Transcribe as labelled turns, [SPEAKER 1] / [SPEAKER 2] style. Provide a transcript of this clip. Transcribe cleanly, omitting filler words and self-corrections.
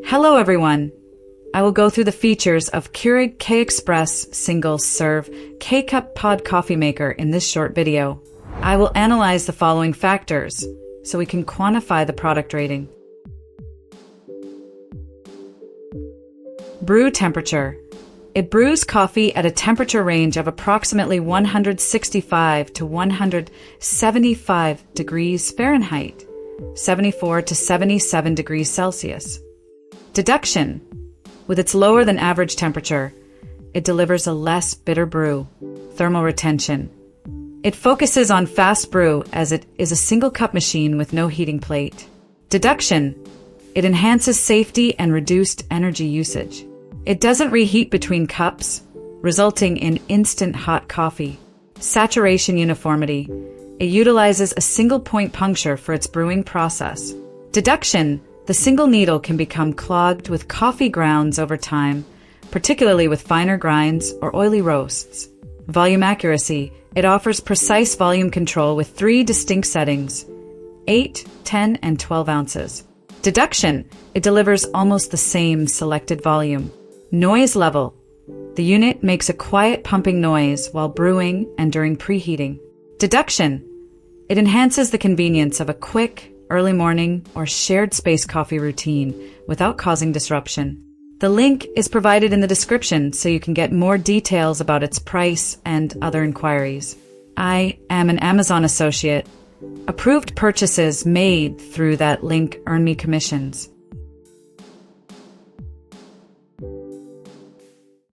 [SPEAKER 1] Hello everyone! I will go through the features of Keurig K-Express Single Serve K-Cup Pod Coffee Maker in this short video. I will analyze the following factors so we can quantify the product rating. Brew temperature. It brews coffee at a temperature range of approximately 165 to 175 degrees Fahrenheit, 74 to 77 degrees Celsius. Deduction. With its lower than average temperature, it delivers a less bitter brew. Thermal retention. It focuses on fast brew as it is a single cup machine with no heating plate. Deduction. It enhances safety and reduced energy usage. It doesn't reheat between cups, resulting in instant hot coffee. Saturation uniformity. It utilizes a single point puncture for its brewing process. Deduction. The single needle can become clogged with coffee grounds over time, particularly with finer grinds or oily roasts. Volume accuracy. It offers precise volume control with 3 distinct settings: 8, 10, and 12 ounces. Deduction. It delivers almost the same selected volume. Noise level. The unit makes a quiet pumping noise while brewing and during preheating. Deduction. It enhances the convenience of a quick, early morning or shared space coffee routine without causing disruption. The link is provided in the description so you can get more details about its price and other inquiries. I am an Amazon associate. Approved purchases made through that link earn me commissions.